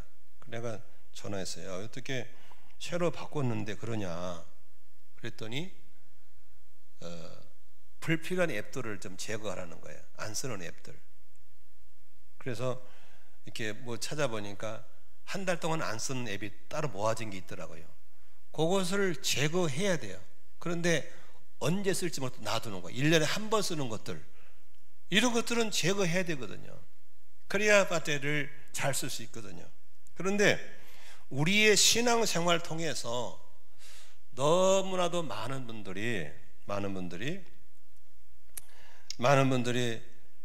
내가 전화했어요. 어떻게 새로 바꿨는데 그러냐 그랬더니 불필요한 앱들을 좀 제거하라는 거예요. 안 쓰는 앱들. 그래서 이렇게 뭐 찾아보니까 한 달 동안 안 쓰는 앱이 따로 모아진 게 있더라고요. 그것을 제거해야 돼요. 그런데 언제 쓸지 모르고 놔두는 거예요. 1년에 한 번 쓰는 것들, 이런 것들은 제거해야 되거든요. 그래야 배터리를 잘 쓸 수 있거든요. 그런데 우리의 신앙생활 통해서 너무나도 많은 분들이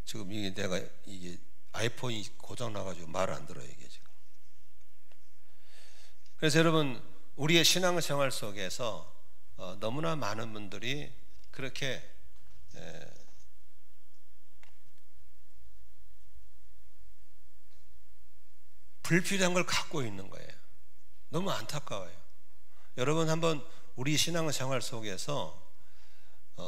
지금 이게 아이폰이 고장 나가지고 말을 안 들어요, 이게 지금. 그래서 여러분, 우리의 신앙생활 속에서 너무나 많은 분들이 그렇게 불필요한 걸 갖고 있는 거예요. 너무 안타까워요. 여러분 한번 우리 신앙생활 속에서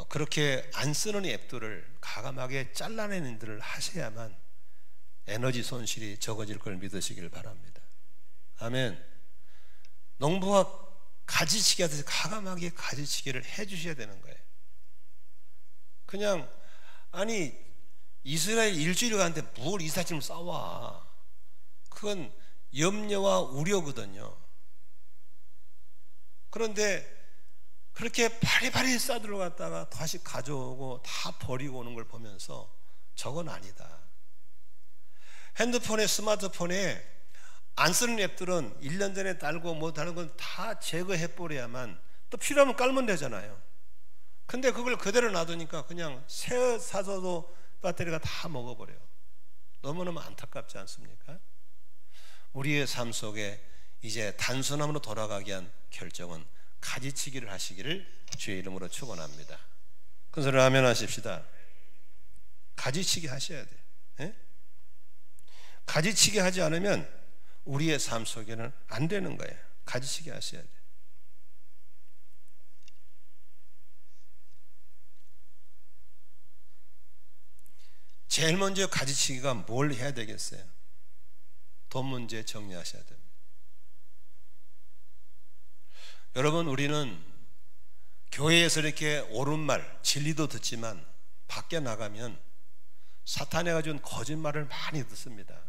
그렇게 안 쓰는 앱들을 과감하게 잘라내는 일을 하셔야만 에너지 손실이 적어질 걸 믿으시길 바랍니다. 아멘. 농부가 가지치기 하듯이 과감하게 가지치기를 해주셔야 되는 거예요. 그냥 아니 이스라엘 일주일 가는데 뭘 이사짐을 싸와. 그건 염려와 우려거든요. 그런데 그렇게 바리바리 싸들어 갔다가 다시 가져오고 다 버리고 오는 걸 보면서 저건 아니다. 핸드폰에, 스마트폰에 안 쓰는 앱들은 1년 전에 달고 뭐 다른 건 다 제거해버려야만 또 필요하면 깔면 되잖아요. 근데 그걸 그대로 놔두니까 그냥 새 사서도 배터리가 다 먹어버려요. 너무너무 안타깝지 않습니까? 우리의 삶 속에 이제 단순함으로 돌아가기 위한 결정은 가지치기를 하시기를 주의 이름으로 축원합니다. 큰 소리로 아멘 하십시다. 가지치기 하셔야 돼요. 예? 가지치기 하지 않으면 우리의 삶 속에는 안 되는 거예요. 가지치기 하셔야 돼요. 제일 먼저 가지치기가 뭘 해야 되겠어요? 돈 문제 정리하셔야 됩니다. 여러분, 우리는 교회에서 이렇게 옳은 말, 진리도 듣지만 밖에 나가면 사탄이 가진 거짓말을 많이 듣습니다.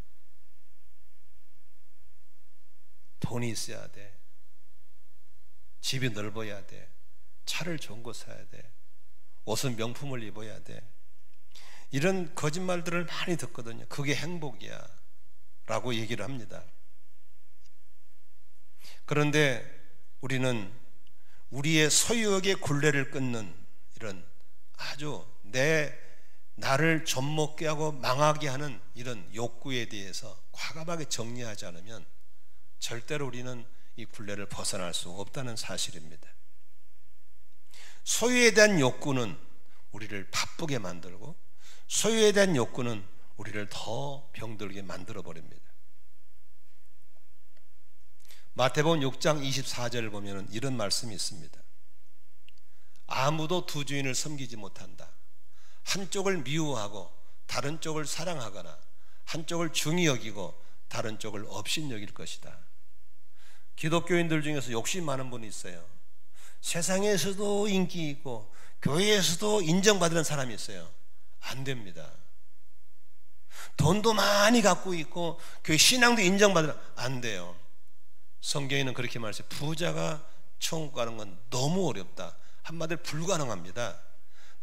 돈이 있어야 돼. 집이 넓어야 돼. 차를 좋은 거 사야 돼. 옷은 명품을 입어야 돼. 이런 거짓말들을 많이 듣거든요. 그게 행복이야 라고 얘기를 합니다. 그런데 우리는 우리의 소유욕의 굴레를 끊는 이런 아주 나를 젖먹게 하고 망하게 하는 이런 욕구에 대해서 과감하게 정리하지 않으면 절대로 우리는 이 굴레를 벗어날 수 없다는 사실입니다. 소유에 대한 욕구는 우리를 바쁘게 만들고, 소유에 대한 욕구는 우리를 더 병들게 만들어 버립니다. 마태복음 6장 24절을 보면 이런 말씀이 있습니다. 아무도 두 주인을 섬기지 못한다. 한쪽을 미워하고 다른 쪽을 사랑하거나 한쪽을 중히 여기고 다른 쪽을 업신 여길 것이다. 기독교인들 중에서 욕심 많은 분이 있어요. 세상에서도 인기 있고 교회에서도 인정받는 사람이 있어요. 안 됩니다. 돈도 많이 갖고 있고 교회 신앙도 인정받으면 안 돼요. 성경에는 그렇게 말했어요. 부자가 천국 가는 건 너무 어렵다. 한마디로 불가능합니다.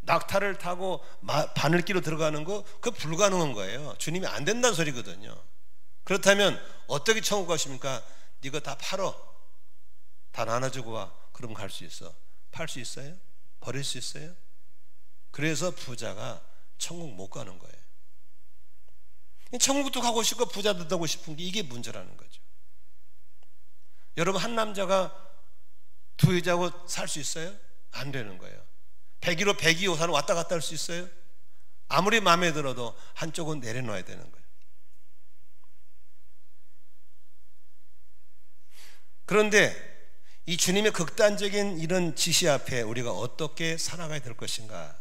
낙타를 타고 바늘기로 들어가는 거 그거 불가능한 거예요. 주님이 안 된다는 소리거든요. 그렇다면 어떻게 천국 가십니까? 네가 다 팔어. 다 나눠주고 와. 그럼 갈 수 있어. 팔 수 있어요? 버릴 수 있어요? 그래서 부자가 천국 못 가는 거예요. 천국도 가고 싶고 부자도 되고 싶은 게 이게 문제라는 거죠. 여러분, 한 남자가 두 여자하고 살 수 있어요? 안 되는 거예요. 101호 102호사는 왔다 갔다 할 수 있어요? 아무리 마음에 들어도 한쪽은 내려놔야 되는 거예요. 그런데 이 주님의 극단적인 이런 지시 앞에 우리가 어떻게 살아가야 될 것인가,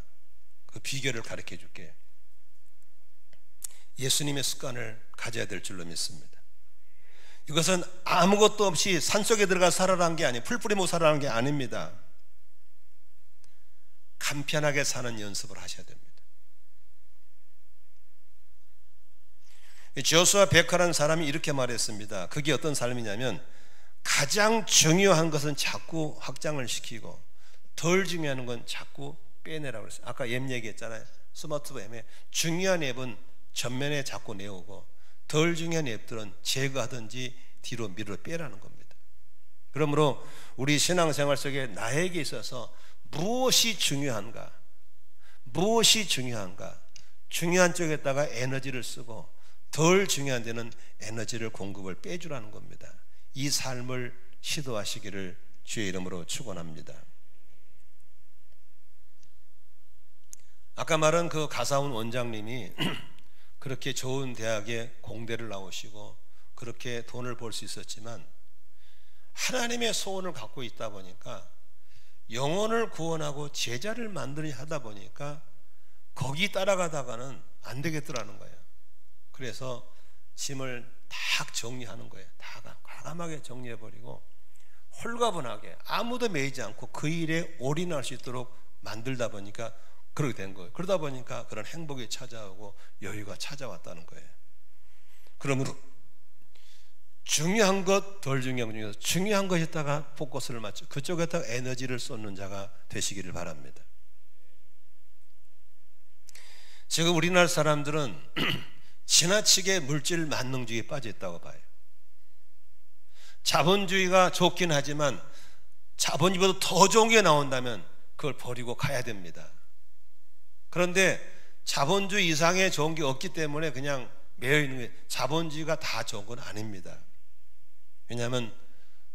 그 비결을 가르쳐 줄게요. 예수님의 습관을 가져야 될 줄로 믿습니다. 이것은 아무것도 없이 산속에 들어가 살아라는 게 아니에요. 풀 뿌리고 살아라는 게 아닙니다. 간편하게 사는 연습을 하셔야 됩니다. 조수아 베카라는 사람이 이렇게 말했습니다. 그게 어떤 삶이냐면, 가장 중요한 것은 자꾸 확장을 시키고 덜 중요한 건 자꾸 빼내라고 그랬어요. 아까 앱 얘기했잖아요. 스마트폰 앱에 중요한 앱은 전면에 자꾸 내오고 덜 중요한 앱들은 제거하든지 뒤로 밀어 빼라는 겁니다. 그러므로 우리 신앙생활 속에 나에게 있어서 무엇이 중요한가, 무엇이 중요한가, 중요한 쪽에다가 에너지를 쓰고 덜 중요한 데는 에너지를 공급을 빼주라는 겁니다. 이 삶을 시도하시기를 주의 이름으로 축원합니다. 아까 말한 그 가사운 원장님이 그렇게 좋은 대학에 공대를 나오시고 그렇게 돈을 벌 수 있었지만 하나님의 소원을 갖고 있다 보니까 영혼을 구원하고 제자를 만들려 하다 보니까 거기 따라가다가는 안 되겠더라는 거예요. 그래서 짐을 다 정리하는 거예요. 다 과감하게 정리해버리고 홀가분하게 아무도 매이지 않고 그 일에 올인할 수 있도록 만들다 보니까 그렇게 된 거예요. 그러다 보니까 그런 행복이 찾아오고 여유가 찾아왔다는 거예요. 그러므로 중요한 것, 덜 중요한 것 중에서 중요한 것에다가 포커스를 맞춰 그쪽에다가 에너지를 쏟는 자가 되시기를 바랍니다. 지금 우리나라 사람들은 지나치게 물질 만능주의에 빠져 있다고 봐요. 자본주의가 좋긴 하지만 자본주의보다 더 좋은 게 나온다면 그걸 버리고 가야 됩니다. 그런데 자본주의 이상의 좋은 게 없기 때문에 그냥 매여 있는 게, 자본주의가 다 좋은 건 아닙니다. 왜냐하면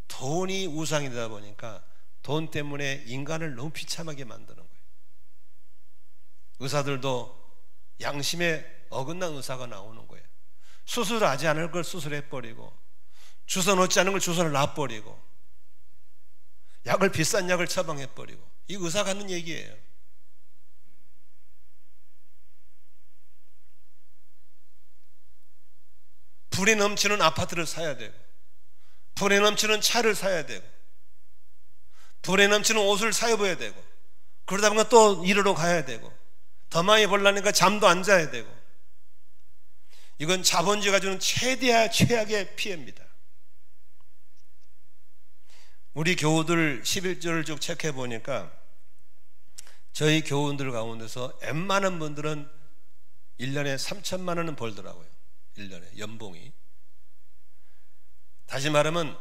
돈이 우상이 되다 보니까 돈 때문에 인간을 너무 비참하게 만드는 거예요. 의사들도 양심에 어긋난 의사가 나오는 거예요. 수술하지 않을 걸 수술해버리고 주사 놓지 않은 걸 주사를 놔버리고 약을 비싼 약을 처방해버리고, 이 의사가 하는 얘기예요. 불이 넘치는 아파트를 사야 되고 불에 넘치는 차를 사야 되고 불에 넘치는 옷을 사 입어야 되고 그러다 보니까 또 일하러 가야 되고 더 많이 벌라니까 잠도 안 자야 되고, 이건 자본주의가 주는 최악의 피해입니다. 우리 교우들 11조를 쭉 체크해 보니까 저희 교우들 가운데서 웬만한 분들은 1년에 3천만 원은 벌더라고요. 1년에 연봉이. 다시 말하면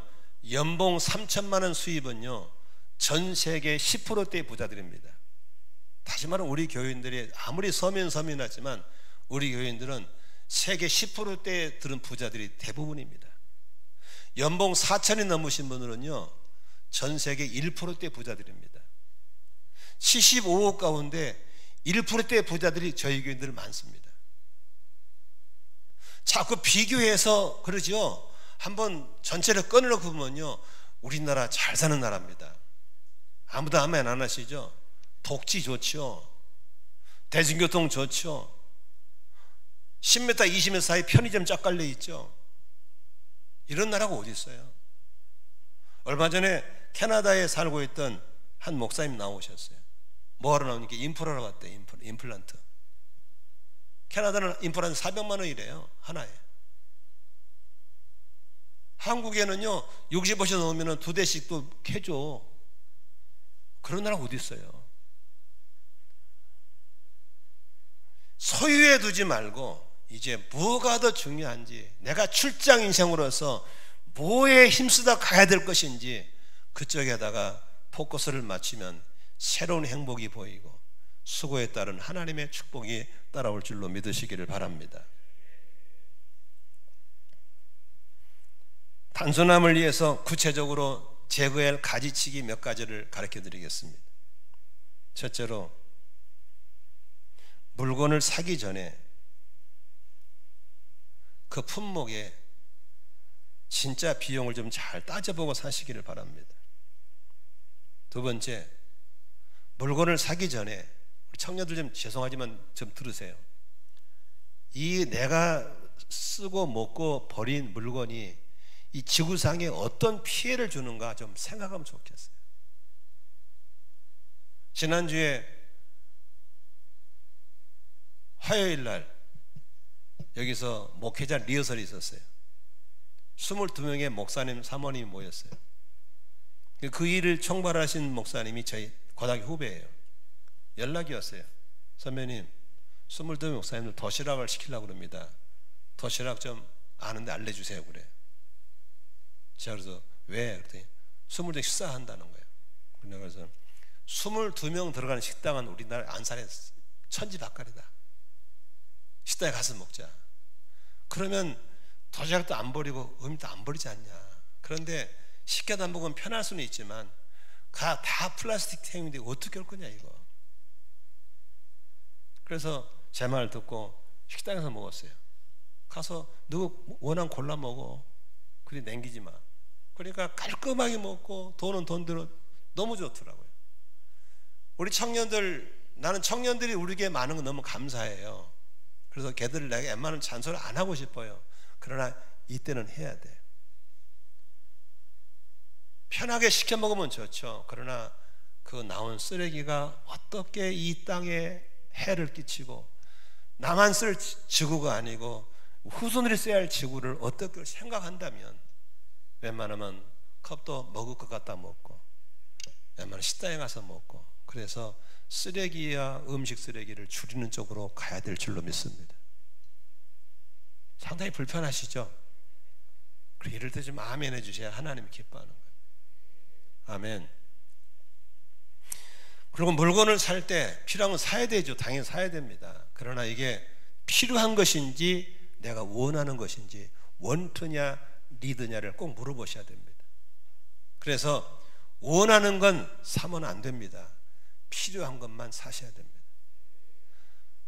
연봉 3천만 원 수입은요 전 세계 10%대의 부자들입니다. 다시 말하면 우리 교인들이 아무리 서민하지만 우리 교인들은 세계 10%대에 들은 부자들이 대부분입니다. 연봉 4천이 넘으신 분들은요 전 세계 1%대 부자들입니다. 75억 가운데 1%대 부자들이 저희 교인들 많습니다. 자꾸 비교해서 그러죠. 한번 전체를 꺼내놓고 보면요 우리나라 잘 사는 나라입니다. 아무도 아멘 안 하시죠? 독지 좋죠. 대중교통 좋죠. 10m, 20m 사이 편의점 쫙 깔려 있죠. 이런 나라가 어디 있어요? 얼마 전에 캐나다에 살고 있던 한 목사님 나오셨어요. 뭐하러 나오니까 인프라로 왔대요. 임플란트. 캐나다는 임플란트 400만 원이래요. 하나에. 한국에는요 60% 넘으면 2대씩 또 해줘. 그런 나라가 어디 있어요? 소유해 두지 말고 이제 뭐가 더 중요한지, 내가 출장 인생으로서 뭐에 힘쓰다 가야 될 것인지 그쪽에다가 포커스를 맞추면 새로운 행복이 보이고 수고에 따른 하나님의 축복이 따라올 줄로 믿으시기를 바랍니다. 단순함을 위해서 구체적으로 제거해야 할 가지치기 몇 가지를 가르쳐 드리겠습니다. 첫째로, 물건을 사기 전에 그 품목에 진짜 비용을 좀 잘 따져보고 사시기를 바랍니다. 두 번째, 물건을 사기 전에, 우리 청년들 좀 죄송하지만 좀 들으세요. 이 내가 쓰고 먹고 버린 물건이 이 지구상에 어떤 피해를 주는가 좀 생각하면 좋겠어요. 지난주에 화요일 날 여기서 목회자 리허설이 있었어요. 22명의 목사님, 사모님이 모였어요. 그 일을 총괄하신 목사님이 저희 고등학교 후배예요. 연락이 왔어요. 선배님, 22명 목사님들 도시락을 시키려고 그럽니다. 도시락 좀 아는데 알려주세요 그래. 제가 그래서 왜? 그랬더니 22명 식사한다는 거예요. 그래서 22명 들어가는 식당은 우리나라 안산에 천지박살이다. 식당에 가서 먹자. 그러면 도시락도 안 버리고 음식도 안 버리지 않냐. 그런데 시켜다 먹으면 편할 수는 있지만 다 플라스틱 탱인데 어떻게 할 거냐 이거. 그래서 제 말 듣고 식당에서 먹었어요. 가서 누구 원하면 골라 먹어. 그래 남기지 마. 그러니까 깔끔하게 먹고 돈은 돈대로 너무 좋더라고요. 우리 청년들, 나는 청년들이 우리에게 많은 건 너무 감사해요. 그래서 걔들을 내가 웬만하면 잔소리 안 하고 싶어요. 그러나 이때는 해야 돼. 편하게 시켜 먹으면 좋죠. 그러나 그 나온 쓰레기가 어떻게 이 땅에 해를 끼치고 나만 쓸 지구가 아니고 후손들이 써야 할 지구를 어떻게 생각한다면 웬만하면 컵도 먹을 것 갖다 먹고 웬만하면 식당에 가서 먹고, 그래서 쓰레기와 음식 쓰레기를 줄이는 쪽으로 가야 될 줄로 믿습니다. 상당히 불편하시죠? 그리고 이럴 때 좀 아멘 해주셔야 하나님이 기뻐하는 거예요. 아멘. 그리고 물건을 살 때 필요한 건 사야 되죠. 당연히 사야 됩니다. 그러나 이게 필요한 것인지 내가 원하는 것인지 원투냐 리드냐를 꼭 물어보셔야 됩니다. 그래서 원하는 건 사면 안 됩니다. 필요한 것만 사셔야 됩니다.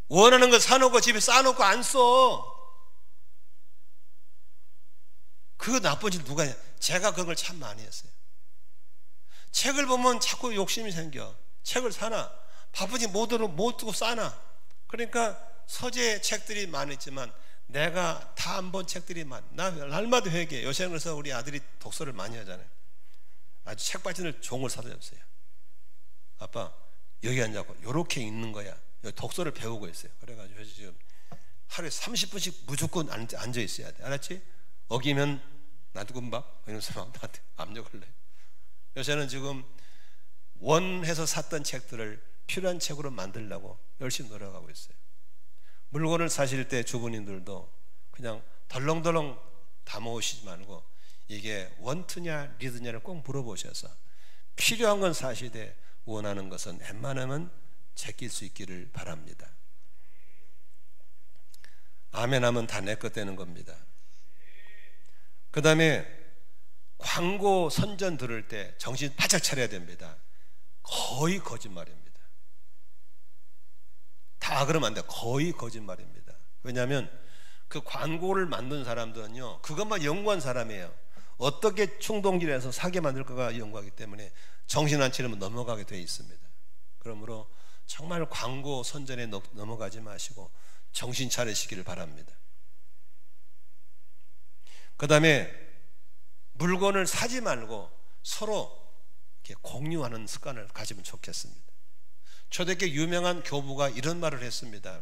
원하는 거 사놓고 집에 쌓아놓고 안 써. 그 나쁜 짓 누가 해? 제가 그걸 참 많이 했어요. 책을 보면 자꾸 욕심이 생겨. 책을 사나 바쁘지 못 두고 싸나. 그러니까 서재 책들이 많았지만 내가 다 안 본 책들이 나 날마다 회개해. 요새는 그래서 우리 아들이 독서를 많이 하잖아요. 아주 책받침을 종을 사다 줬어요. 아빠 여기 앉아고 요렇게 읽는 거야. 여기 독서를 배우고 있어요. 그래가지고 지금 하루에 30분씩 무조건 앉아 있어야 돼. 알았지? 어기면 나도 금방 이러면서 막 나한테 압력을 내. 요새는 지금 원해서 샀던 책들을 필요한 책으로 만들려고 열심히 노력하고 있어요. 물건을 사실 때 주부님들도 그냥 덜렁덜렁 담아오시지 말고 이게 원투냐 리드냐를 꼭 물어보셔서 필요한 건 사시되 원하는 것은 웬만하면 제낄 수 있기를 바랍니다. 아멘 하면 다 내 것 되는 겁니다. 그 다음에 광고 선전 들을 때 정신 바짝 차려야 됩니다. 거의 거짓말입니다. 다 그러면 안 돼요. 거의 거짓말입니다. 왜냐하면 그 광고를 만든 사람들은요 그것만 연구한 사람이에요. 어떻게 충동질해서 사게 만들 거가 연구하기 때문에 정신 안 차리면 넘어가게 되어 있습니다. 그러므로 정말 광고 선전에 넘어가지 마시고 정신 차리시기를 바랍니다. 그 다음에 물건을 사지 말고 서로 이렇게 공유하는 습관을 가지면 좋겠습니다. 초대교회 유명한 교부가 이런 말을 했습니다.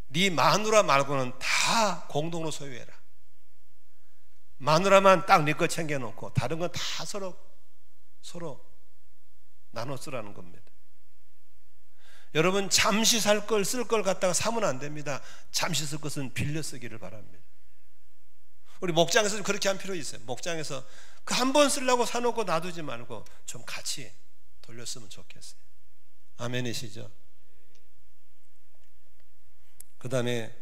네 마누라 말고는 다 공동으로 소유해라. 마누라만 딱 네 거 챙겨놓고 다른 건 다 서로 나눠 쓰라는 겁니다. 여러분, 잠시 살 걸 쓸 걸 갖다가 사면 안 됩니다. 잠시 쓸 것은 빌려 쓰기를 바랍니다. 우리 목장에서 그렇게 한 필요 있어요. 목장에서 그 한 번 쓰려고 사놓고 놔두지 말고 좀 같이 돌렸으면 좋겠어요. 아멘이시죠? 그 다음에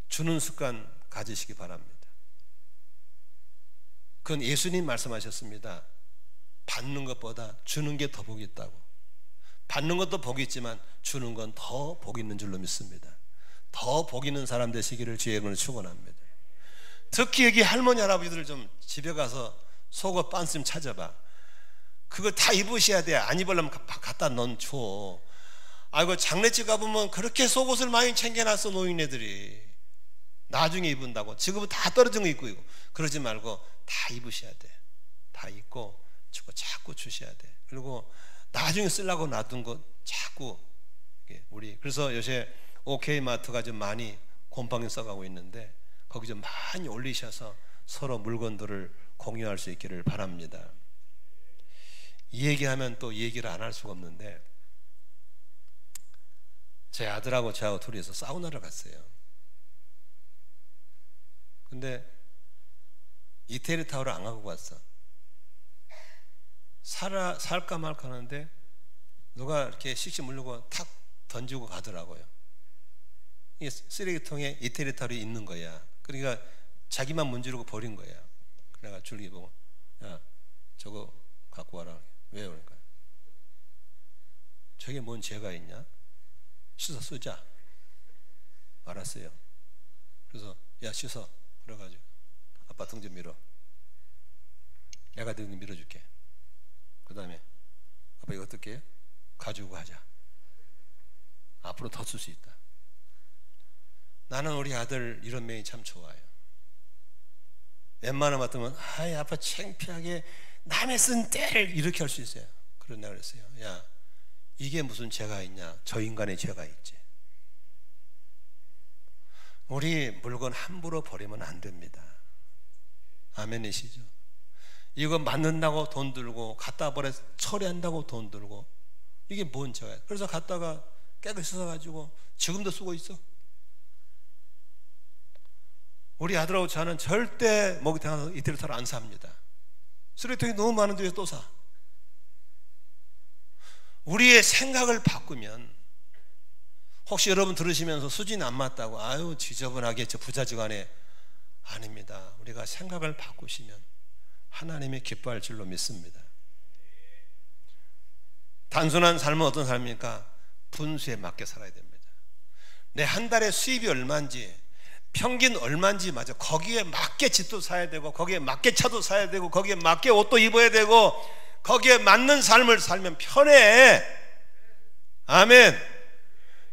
주는 습관 가지시기 바랍니다. 그건 예수님 말씀하셨습니다. 받는 것보다 주는 게 더 복이 있다고. 받는 것도 복이 있지만 주는 건 더 복이 있는 줄로 믿습니다. 더 복이 있는 사람 되시기를 주의 이름으로 축원합니다. 특히 여기 할머니 할아버지들 좀 집에 가서 속옷 반스 좀 찾아봐. 그거 다 입으셔야 돼. 안 입으려면 갖다 넣어줘. 아이고, 장례집 가보면 그렇게 속옷을 많이 챙겨놨어. 노인네들이 나중에 입은다고. 지금은 다 떨어진 거 입고 있고. 그러지 말고 다 입으셔야 돼. 다 입고 자꾸 주셔야 돼. 그리고 나중에 쓰려고 놔둔 거 자꾸 우리, 그래서 요새 OK마트가 좀 많이 곰팡이 써가고 있는데 거기 좀 많이 올리셔서 서로 물건들을 공유할 수 있기를 바랍니다. 이 얘기하면 또 얘기를 안 할 수가 없는데, 제 아들하고 저하고 둘이서 사우나를 갔어요. 근데 이태리 타월을 안 갖고 갔어. 살까 말까 하는데 누가 이렇게 씩씩 물르고 탁 던지고 가더라고요. 이게 쓰레기통에 이태리 타월이 있는 거야. 그러니까 자기만 문지르고 버린 거야. 내가 줄기 보고, 야, 저거 갖고 와라. 왜? 그러니까 저게 뭔 죄가 있냐? 씻어 쓰자. 알았어요. 그래서 야, 씻어. 그래가지고 아빠 등 좀 밀어. 내가 등 밀어줄게. 그 다음에 아빠 이거 어떻게 가지고 가자. 앞으로 더 쓸 수 있다. 나는 우리 아들 이런 면이 참 좋아요. 웬만하면 맡으면 아이 아빠 창피하게 남의 쓴 때를 이렇게 할 수 있어요. 그런 내가 그랬어요. 야, 이게 무슨 죄가 있냐? 저 인간의 죄가 있지. 우리 물건 함부로 버리면 안 됩니다. 아멘이시죠? 이거 맞는다고 돈 들고 갖다 버려 처리한다고 돈 들고 이게 뭔 죄야? 그래서 갖다가 깨끗이 써가지고 지금도 쓰고 있어. 우리 아들하고 저는 절대 목욕탕에서 이태리 타월 안 삽니다. 쓰레기통이 너무 많은데 왜 또 사? 우리의 생각을 바꾸면, 혹시 여러분 들으시면서 수준이 안 맞다고 아유 지저분하게 저 부자지간에, 아닙니다. 우리가 생각을 바꾸시면 하나님이 기뻐할 줄로 믿습니다. 단순한 삶은 어떤 삶입니까? 분수에 맞게 살아야 됩니다. 내 한 달에 수입이 얼마인지, 평균 얼마인지 맞아. 거기에 맞게 집도 사야 되고, 거기에 맞게 차도 사야 되고, 거기에 맞게 옷도 입어야 되고, 거기에 맞는 삶을 살면 편해. 아멘.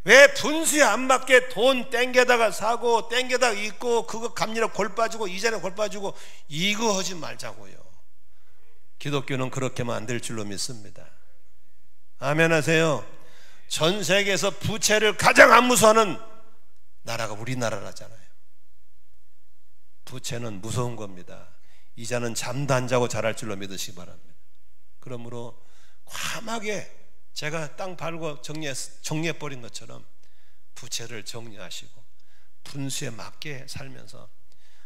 왜 분수에 안 맞게 돈 땡겨다가 사고 땡겨다가 입고 그거 값이나 골 빠지고 이자나 골 빠지고 이거 하지 말자고요. 기독교는 그렇게만 안 될 줄로 믿습니다. 아멘 하세요. 전 세계에서 부채를 가장 안 무서워하는 나라가 우리나라라잖아요. 부채는 무서운 겁니다. 이자는 잠도 안 자고 잘할 줄로 믿으시기 바랍니다. 그러므로 과하게 제가 땅 팔고 정리해버린 것처럼 부채를 정리하시고 분수에 맞게 살면서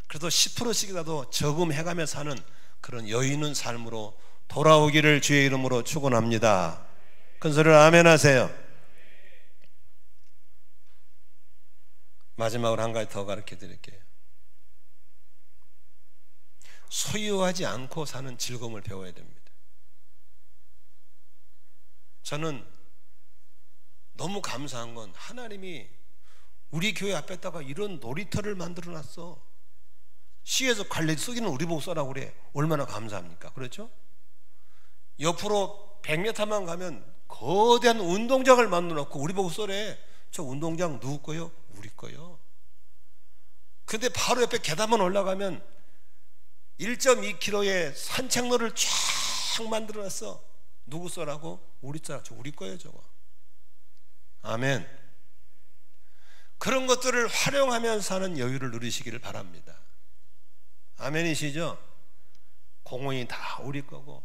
그래도 10%씩이라도 저금해가며 사는 그런 여유 있는 삶으로 돌아오기를 주의 이름으로 축원합니다. 큰 소리로 아멘 하세요. 마지막으로 한 가지 더 가르쳐 드릴게요. 소유하지 않고 사는 즐거움을 배워야 됩니다. 저는 너무 감사한 건 하나님이 우리 교회 앞에다가 이런 놀이터를 만들어 놨어. 시에서 관리 쓰기는 우리 보고 써라고 그래. 얼마나 감사합니까? 그렇죠? 옆으로 100m만 가면 거대한 운동장을 만들어 놓고 우리 보고 쏘래. 저 운동장 누구 거요? 우리 거요. 근데 바로 옆에 계단만 올라가면 1.2km의 산책로를 쫙 만들어 놨어. 누구 쏘라고? 우리 쏘라. 저 우리 거예요 저거. 아멘. 그런 것들을 활용하면서 하는 여유를 누리시기를 바랍니다. 아멘이시죠? 공원이 다 우리 거고.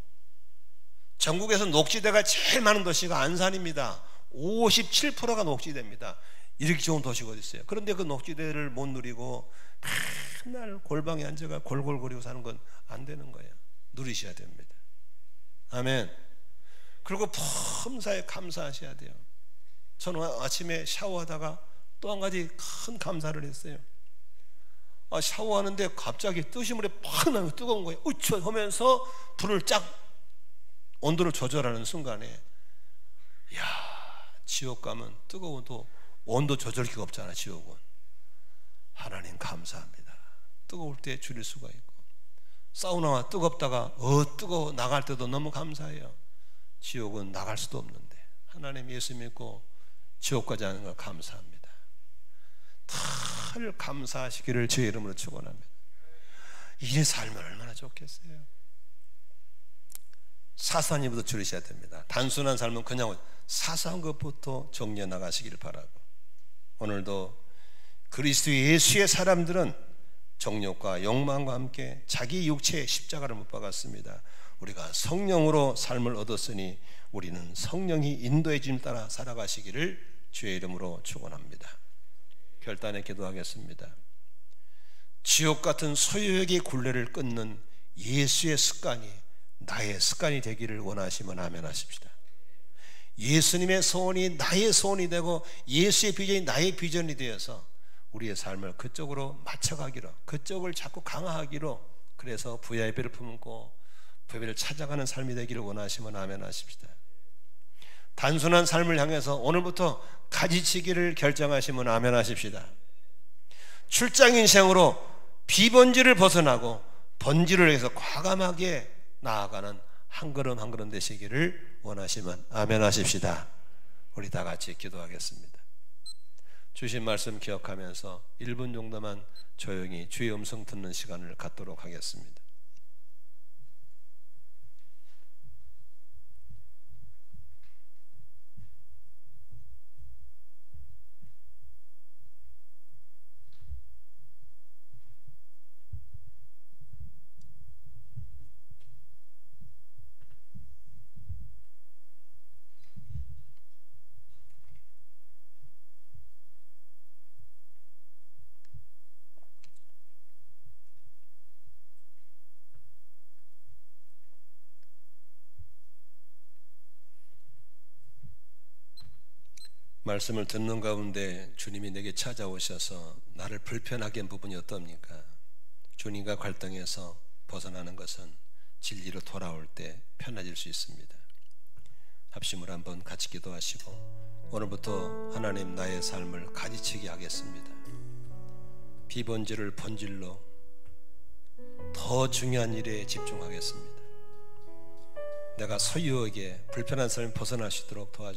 전국에서 녹지대가 제일 많은 도시가 안산입니다. 57%가 녹지대입니다. 이렇게 좋은 도시가 어디 있어요? 그런데 그 녹지대를 못 누리고 맨날 골방에 앉아가 골골거리고 사는 건 안 되는 거예요. 누리셔야 됩니다. 아멘. 그리고 범사에 감사하셔야 돼요. 저는 아침에 샤워하다가 또 한 가지 큰 감사를 했어요. 샤워하는데 갑자기 뜨신 물에 팍 나면 뜨거운 거예요. 우쳐 하면서 불을 쫙 온도를 조절하는 순간에, 이야, 지옥 가면 뜨거워도 온도 조절기가 없잖아. 지옥은. 하나님 감사합니다. 뜨거울 때 줄일 수가 있고, 사우나가 뜨겁다가 뜨거워 나갈 때도 너무 감사해요. 지옥은 나갈 수도 없는데 하나님 예수 믿고 지옥 가지 않은 걸 감사합니다. 늘 감사하시기를 주의 이름으로 축원합니다. 이 삶은 얼마나 좋겠어요. 사소한 일부터 줄이셔야 됩니다. 단순한 삶은 그냥 사소한 것부터 정리해 나가시기를 바라고, 오늘도 그리스도 예수의 사람들은 정욕과 욕망과 함께 자기 육체의 십자가를 못 박았습니다. 우리가 성령으로 삶을 얻었으니 우리는 성령이 인도해 주심 따라 살아가시기를 주의 이름으로 축원합니다. 결단에 기도하겠습니다. 지옥 같은 소유욕의 굴레를 끊는 예수의 습관이 나의 습관이 되기를 원하시면 아멘 하십시다. 예수님의 소원이 나의 소원이 되고 예수의 비전이 나의 비전이 되어서 우리의 삶을 그쪽으로 맞춰가기로, 그쪽을 자꾸 강화하기로, 그래서 VIP를 품고 VIP를 찾아가는 삶이 되기를 원하시면 아멘 하십시다. 단순한 삶을 향해서 오늘부터 가지치기를 결정하시면 아멘 하십시다. 출장 인생으로 비번지를 벗어나고 번지를 위해서 과감하게 나아가는 한 걸음 한 걸음 되시기를 원하시면 아멘 하십시다. 우리 다 같이 기도하겠습니다. 주신 말씀 기억하면서 1분 정도만 조용히 주의 음성 듣는 시간을 갖도록 하겠습니다. 말씀을 듣는 가운데 주님이 내게 찾아오셔서 나를 불편하게 한 부분이 어떻습니까? 주님과 갈등에서 벗어나는 것은 진리로 돌아올 때 편해질 수 있습니다. 합심을 한번 같이 기도하시고, 오늘부터 하나님 나의 삶을 가지치게 하겠습니다. 비본질을 본질로 더 중요한 일에 집중하겠습니다. 내가 소유하게 불편한 삶을 벗어날 수 있도록 도와주십시오.